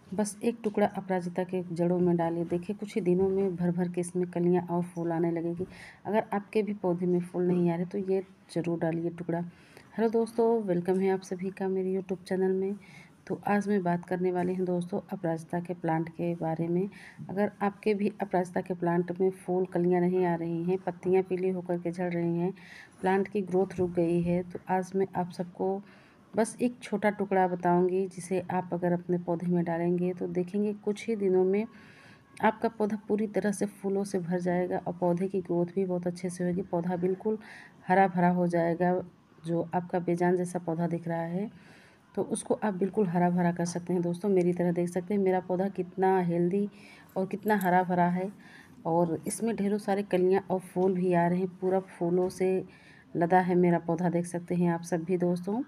बस एक टुकड़ा अपराजिता के जड़ों में डालिए। देखिए कुछ ही दिनों में भर भर के इसमें कलियां और फूल आने लगेगी। अगर आपके भी पौधे में फूल नहीं आ रहे तो ये ज़रूर डालिए टुकड़ा। हेलो दोस्तों, वेलकम है आप सभी का मेरे यूट्यूब चैनल में। तो आज मैं बात करने वाली हूँ दोस्तों अपराजिता के प्लांट के बारे में। अगर आपके भी अपराजिता के प्लांट में फूल कलियाँ नहीं आ रही हैं, पत्तियाँ पीली होकर के झड़ रही हैं, प्लांट की ग्रोथ रुक गई है, तो आज मैं आप सबको बस एक छोटा टुकड़ा बताऊंगी जिसे आप अगर अपने पौधे में डालेंगे तो देखेंगे कुछ ही दिनों में आपका पौधा पूरी तरह से फूलों से भर जाएगा और पौधे की ग्रोथ भी बहुत अच्छे से होगी। पौधा बिल्कुल हरा भरा हो जाएगा। जो आपका बेजान जैसा पौधा दिख रहा है तो उसको आप बिल्कुल हरा भरा कर सकते हैं। दोस्तों मेरी तरह देख सकते हैं मेरा पौधा कितना हेल्दी और कितना हरा भरा है, और इसमें ढेरों सारे कलियां और फूल भी आ रहे हैं। पूरा फूलों से लदा है मेरा पौधा, देख सकते हैं आप सब भी दोस्तों।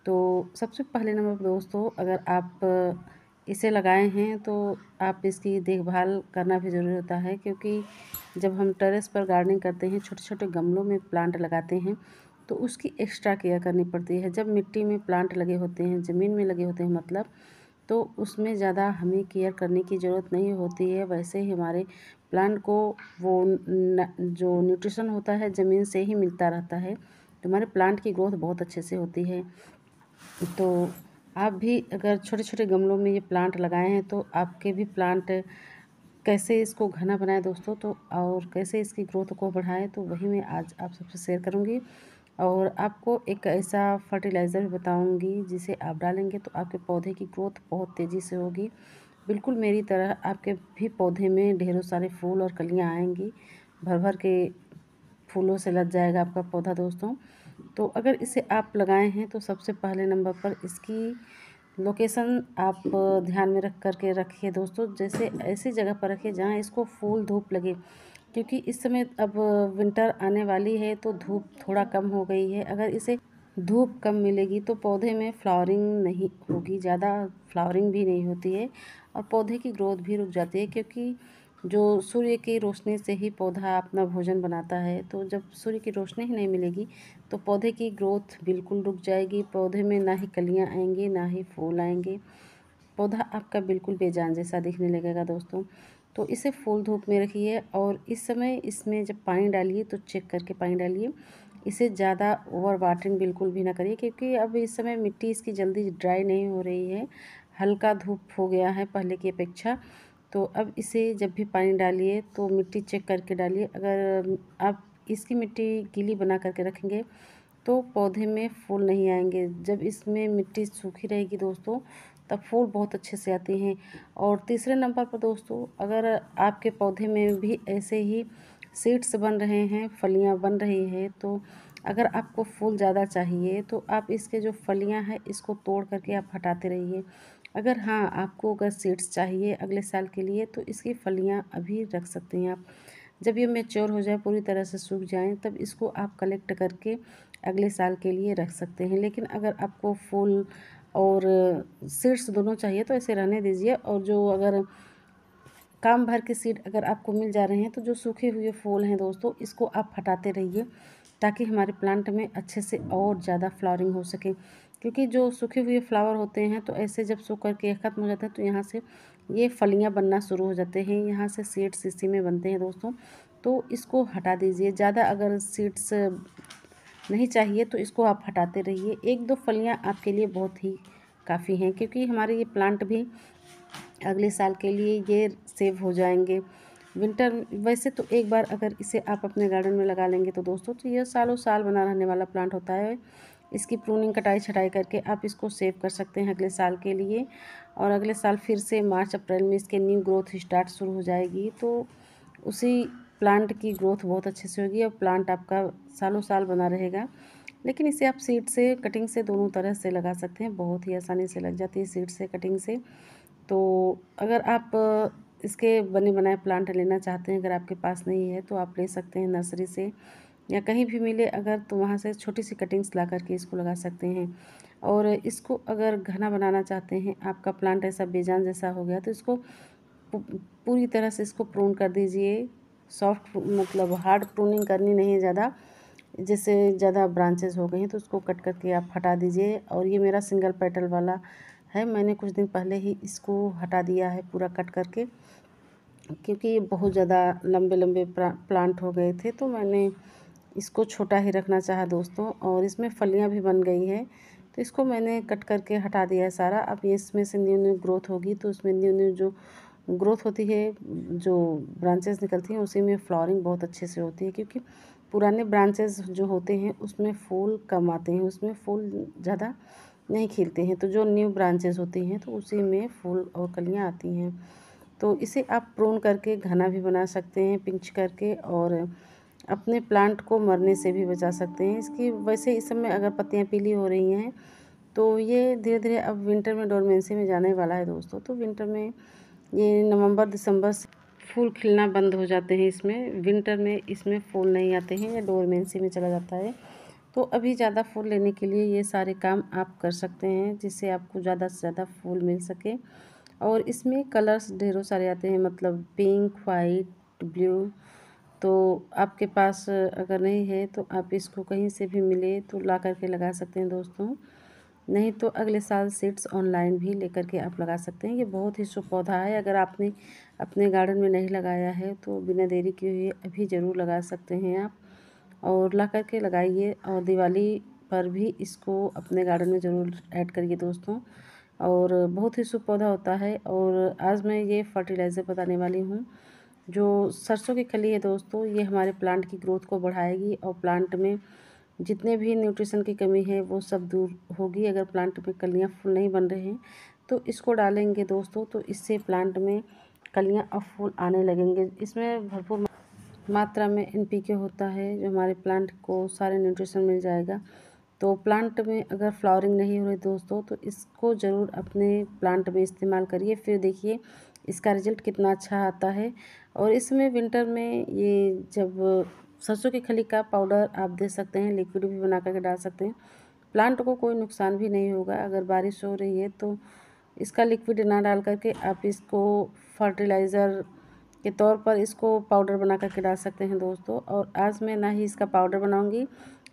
तो सबसे पहले नंबर पर दोस्तों, अगर आप इसे लगाए हैं तो आप इसकी देखभाल करना भी ज़रूरी होता है, क्योंकि जब हम टेरेस पर गार्डनिंग करते हैं, छोटे छोटे गमलों में प्लांट लगाते हैं, तो उसकी एक्स्ट्रा केयर करनी पड़ती है। जब मिट्टी में प्लांट लगे होते हैं, ज़मीन में लगे होते हैं मतलब, तो उसमें ज़्यादा हमें केयर करने की ज़रूरत नहीं होती है। वैसे ही हमारे प्लांट को वो जो न्यूट्रिशन होता है ज़मीन से ही मिलता रहता है, तो हमारे प्लांट की ग्रोथ बहुत अच्छे से होती है। तो आप भी अगर छोटे छोटे गमलों में ये प्लांट लगाए हैं तो आपके भी प्लांट कैसे इसको घना बनाएं दोस्तों, तो और कैसे इसकी ग्रोथ को बढ़ाएं, तो वही मैं आज आप सबसे शेयर करूंगी। और आपको एक ऐसा फर्टिलाइज़र भी बताऊंगी जिसे आप डालेंगे तो आपके पौधे की ग्रोथ बहुत तेज़ी से होगी। बिल्कुल मेरी तरह आपके भी पौधे में ढेरों सारे फूल और कलियां आएंगी। भर भर के फूलों से लद जाएगा आपका पौधा दोस्तों। तो अगर इसे आप लगाए हैं तो सबसे पहले नंबर पर इसकी लोकेशन आप ध्यान में रख करके रखिए दोस्तों। जैसे ऐसी जगह पर रखिए जहाँ इसको फूल धूप लगे, क्योंकि इस समय अब विंटर आने वाली है तो धूप थोड़ा कम हो गई है। अगर इसे धूप कम मिलेगी तो पौधे में फ्लावरिंग नहीं होगी, ज़्यादा फ्लावरिंग भी नहीं होती है और पौधे की ग्रोथ भी रुक जाती है, क्योंकि जो सूर्य की रोशनी से ही पौधा अपना भोजन बनाता है। तो जब सूर्य की रोशनी ही नहीं मिलेगी तो पौधे की ग्रोथ बिल्कुल रुक जाएगी। पौधे में ना ही कलियां आएंगी ना ही फूल आएंगे, पौधा आपका बिल्कुल बेजान जैसा दिखने लगेगा दोस्तों। तो इसे फूल धूप में रखिए और इस समय इसमें जब पानी डालिए तो चेक करके पानी डालिए। इसे ज़्यादा ओवर वाटरिंग बिल्कुल भी ना करिए, क्योंकि अब इस समय मिट्टी इसकी जल्दी ड्राई नहीं हो रही है, हल्का धूप हो गया है पहले की अपेक्षा। तो अब इसे जब भी पानी डालिए तो मिट्टी चेक करके डालिए। अगर आप इसकी मिट्टी गीली बना करके रखेंगे तो पौधे में फूल नहीं आएंगे। जब इसमें मिट्टी सूखी रहेगी दोस्तों तब फूल बहुत अच्छे से आते हैं। और तीसरे नंबर पर दोस्तों, अगर आपके पौधे में भी ऐसे ही सीड्स बन रहे हैं, फलियां बन रही है, तो अगर आपको फूल ज़्यादा चाहिए तो आप इसके जो फलियां हैं इसको तोड़ करके आप हटाते रहिए। अगर हाँ आपको अगर सीड्स चाहिए अगले साल के लिए तो इसकी फलियां अभी रख सकते हैं आप। जब ये मैच्योर हो जाए, पूरी तरह से सूख जाएं, तब इसको आप कलेक्ट करके अगले साल के लिए रख सकते हैं। लेकिन अगर आपको फूल और सीड्स दोनों चाहिए तो ऐसे रहने दीजिए। और जो अगर काम भर के सीड अगर आपको मिल जा रहे हैं तो जो सूखे हुए फूल हैं दोस्तों इसको आप हटाते रहिए, ताकि हमारे प्लांट में अच्छे से और ज़्यादा फ्लावरिंग हो सके। क्योंकि जो सूखे हुए फ्लावर होते हैं तो ऐसे जब सूख करके ख़त्म हो जाते हैं तो यहाँ से ये फलियाँ बनना शुरू हो जाते हैं, यहाँ से सीड्स इसी में बनते हैं दोस्तों। तो इसको हटा दीजिए। ज़्यादा अगर सीड्स नहीं चाहिए तो इसको आप हटाते रहिए। एक दो फलियाँ आपके लिए बहुत ही काफ़ी हैं, क्योंकि हमारे ये प्लांट भी अगले साल के लिए ये सेव हो जाएंगे। विंटर वैसे तो एक बार अगर इसे आप अपने गार्डन में लगा लेंगे तो दोस्तों तो ये सालों साल बना रहने वाला प्लांट होता है। इसकी प्रूनिंग कटाई छटाई करके आप इसको सेव कर सकते हैं अगले साल के लिए। और अगले साल फिर से मार्च अप्रैल में इसके न्यू ग्रोथ स्टार्ट शुरू हो जाएगी, तो उसी प्लांट की ग्रोथ बहुत अच्छे से होगी और प्लांट आपका सालों साल बना रहेगा। लेकिन इसे आप सीड से कटिंग से दोनों तरह से लगा सकते हैं, बहुत ही आसानी से लग जाती है सीड से कटिंग से। तो अगर आप इसके बने बनाए प्लांट लेना चाहते हैं, अगर आपके पास नहीं है तो आप ले सकते हैं नर्सरी से या कहीं भी मिले अगर, तो वहाँ से छोटी सी कटिंग्स ला करके इसको लगा सकते हैं। और इसको अगर घना बनाना चाहते हैं, आपका प्लांट ऐसा बेजान जैसा हो गया तो इसको पूरी तरह से इसको प्रून कर दीजिए। सॉफ्ट मतलब हार्ड प्रूनिंग करनी नहीं है ज़्यादा, जैसे ज़्यादा ब्रांचेस हो गई हैं तो उसको कट करके आप हटा दीजिए। और ये मेरा सिंगल पेटल वाला है। मैंने कुछ दिन पहले ही इसको हटा दिया है पूरा कट करके, क्योंकि ये बहुत ज़्यादा लंबे लंबे प्लांट हो गए थे, तो मैंने इसको छोटा ही रखना चाहा दोस्तों। और इसमें फलियां भी बन गई है, तो इसको मैंने कट करके हटा दिया है सारा। अब ये इसमें से न्यू न्यू ग्रोथ होगी, तो उसमें न्यू न्यू जो ग्रोथ होती है, जो ब्रांचेस निकलती हैं, उसी में फ्लावरिंग बहुत अच्छे से होती है। क्योंकि पुराने ब्रांचेस जो होते हैं उसमें फूल कम आते हैं, उसमें फूल ज़्यादा नहीं खिलते हैं। तो जो न्यू ब्रांचेस होती हैं तो उसी में फूल और कलियाँ आती हैं। तो इसे आप प्रून करके घना भी बना सकते हैं पिंच करके, और अपने प्लांट को मरने से भी बचा सकते हैं। इसकी वैसे इस समय अगर पत्तियां पीली हो रही हैं तो ये धीरे धीरे अब विंटर में डोरमेंसी में जाने वाला है दोस्तों। तो विंटर में ये नवंबर दिसंबर से फूल खिलना बंद हो जाते हैं। इसमें विंटर में इसमें फूल नहीं आते हैं, या डोरमेंसी में चला जाता है। तो अभी ज़्यादा फूल लेने के लिए ये सारे काम आप कर सकते हैं, जिससे आपको ज़्यादा से ज़्यादा फूल मिल सके। और इसमें कलर्स ढेरों सारे आते हैं, मतलब पिंक, वाइट, ब्लू। तो आपके पास अगर नहीं है तो आप इसको कहीं से भी मिले तो ला करके लगा सकते हैं दोस्तों। नहीं तो अगले साल सीड्स ऑनलाइन भी लेकर के आप लगा सकते हैं। ये बहुत ही शुभ पौधा है। अगर आपने अपने गार्डन में नहीं लगाया है तो बिना देरी किए हुए अभी ज़रूर लगा सकते हैं आप, और ला करके लगाइए। और दिवाली पर भी इसको अपने गार्डन में ज़रूर ऐड करिए दोस्तों। और बहुत ही शुभ पौधा होता है। और आज मैं ये फर्टिलाइज़र बताने वाली हूँ। जो सरसों की खली है दोस्तों, ये हमारे प्लांट की ग्रोथ को बढ़ाएगी, और प्लांट में जितने भी न्यूट्रिशन की कमी है वो सब दूर होगी। अगर प्लांट में कलियाँ फूल नहीं बन रहे हैं तो इसको डालेंगे दोस्तों, तो इससे प्लांट में कलियाँ और फूल आने लगेंगे। इसमें भरपूर मात्रा में NPK होता है, जो हमारे प्लांट को सारे न्यूट्रिशन मिल जाएगा। तो प्लांट में अगर फ्लावरिंग नहीं हो रही दोस्तों, तो इसको ज़रूर अपने प्लांट में इस्तेमाल करिए, फिर देखिए इसका रिजल्ट कितना अच्छा आता है। और इसमें विंटर में ये जब सरसों की खली का पाउडर आप दे सकते हैं, लिक्विड भी बना करके डाल सकते हैं। प्लांट को कोई नुकसान भी नहीं होगा। अगर बारिश हो रही है तो इसका लिक्विड ना डाल करके आप इसको फर्टिलाइज़र के तौर पर इसको पाउडर बना करके डाल सकते हैं दोस्तों। और आज मैं ना ही इसका पाउडर बनाऊंगी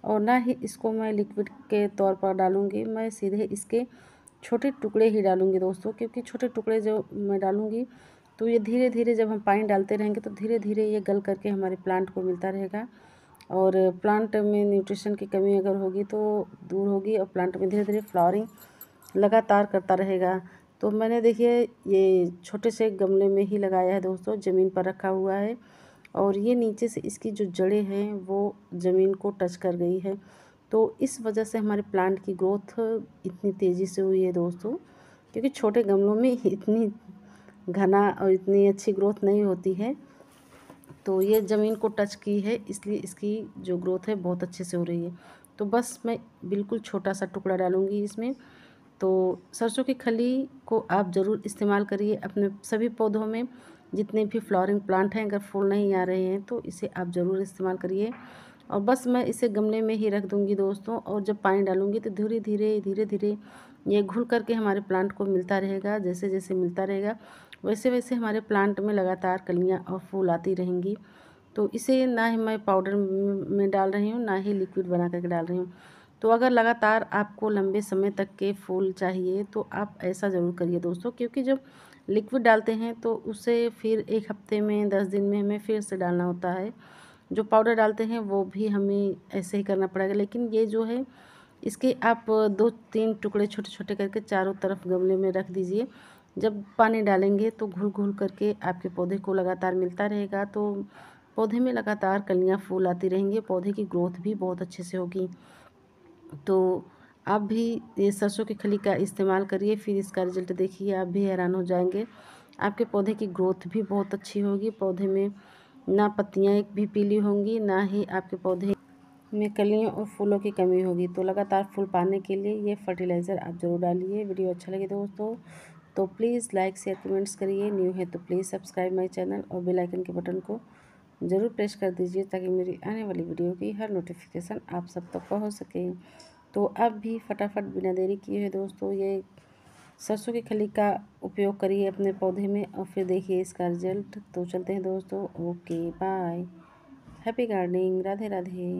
और ना ही इसको मैं लिक्विड के तौर पर डालूंगी, मैं सीधे इसके छोटे टुकड़े ही डालूंगी दोस्तों। क्योंकि छोटे टुकड़े जो मैं डालूंगी तो ये धीरे धीरे जब हम पानी डालते रहेंगे तो धीरे धीरे ये गल करके हमारे प्लांट को मिलता रहेगा। और प्लांट में न्यूट्रिशन की कमी अगर होगी तो दूर होगी, और प्लांट में धीरे धीरे फ्लावरिंग लगातार करता रहेगा। तो मैंने देखिए ये छोटे से गमले में ही लगाया है दोस्तों, ज़मीन पर रखा हुआ है। और ये नीचे से इसकी जो जड़ें हैं वो ज़मीन को टच कर गई है, तो इस वजह से हमारे प्लांट की ग्रोथ इतनी तेज़ी से हुई है दोस्तों। क्योंकि छोटे गमलों में इतनी घना और इतनी अच्छी ग्रोथ नहीं होती है, तो ये ज़मीन को टच की है, इसलिए इसकी जो ग्रोथ है बहुत अच्छे से हो रही है। तो बस मैं बिल्कुल छोटा सा टुकड़ा डालूँगी इसमें। तो सरसों की खली को आप ज़रूर इस्तेमाल करिए अपने सभी पौधों में। जितने भी फ्लावरिंग प्लांट हैं, अगर फूल नहीं आ रहे हैं तो इसे आप ज़रूर इस्तेमाल करिए। और बस मैं इसे गमले में ही रख दूँगी दोस्तों, और जब पानी डालूँगी तो धीरे धीरे ये घुल करके हमारे प्लांट को मिलता रहेगा। जैसे जैसे मिलता रहेगा वैसे वैसे हमारे प्लांट में लगातार कलियाँ और फूल आती रहेंगी। तो इसे ना ही मैं पाउडर में डाल रही हूँ, ना ही लिक्विड बना करके डाल रही हूँ। तो अगर लगातार आपको लंबे समय तक के फूल चाहिए तो आप ऐसा ज़रूर करिए दोस्तों। क्योंकि जब लिक्विड डालते हैं तो उसे फिर 1 हफ्ते में 10 दिन में हमें फिर से डालना होता है। जो पाउडर डालते हैं वो भी हमें ऐसे ही करना पड़ेगा। लेकिन ये जो है इसके आप 2-3 टुकड़े छोटे छोटे करके चारों तरफ गमले में रख दीजिए। जब पानी डालेंगे तो घुल घुल करके आपके पौधे को लगातार मिलता रहेगा, तो पौधे में लगातार कलियाँ फूल आती रहेंगी, पौधे की ग्रोथ भी बहुत अच्छे से होगी। तो आप भी ये सरसों की खली का इस्तेमाल करिए, फिर इसका रिजल्ट देखिए, आप भी हैरान हो जाएंगे। आपके पौधे की ग्रोथ भी बहुत अच्छी होगी। पौधे में ना पत्तियाँ एक भी पीली होंगी, ना ही आपके पौधे में कलियों और फूलों की कमी होगी। तो लगातार फूल पाने के लिए ये फर्टिलाइज़र आप ज़रूर डालिए। वीडियो अच्छा लगे दोस्तों तो प्लीज़ लाइक शेयर कमेंट्स करिए। न्यू है तो प्लीज़ सब्सक्राइब माई चैनल, और बेल आइकन के बटन को ज़रूर प्रेस कर दीजिए, ताकि मेरी आने वाली वीडियो की हर नोटिफिकेशन आप सब तक पहुंच सके। तो अब भी फटाफट बिना देरी किए हुए दोस्तों ये सरसों की खली का उपयोग करिए अपने पौधे में, और फिर देखिए इसका रिजल्ट। तो चलते हैं दोस्तों, okay bye, happy gardening, Radhe Radhe.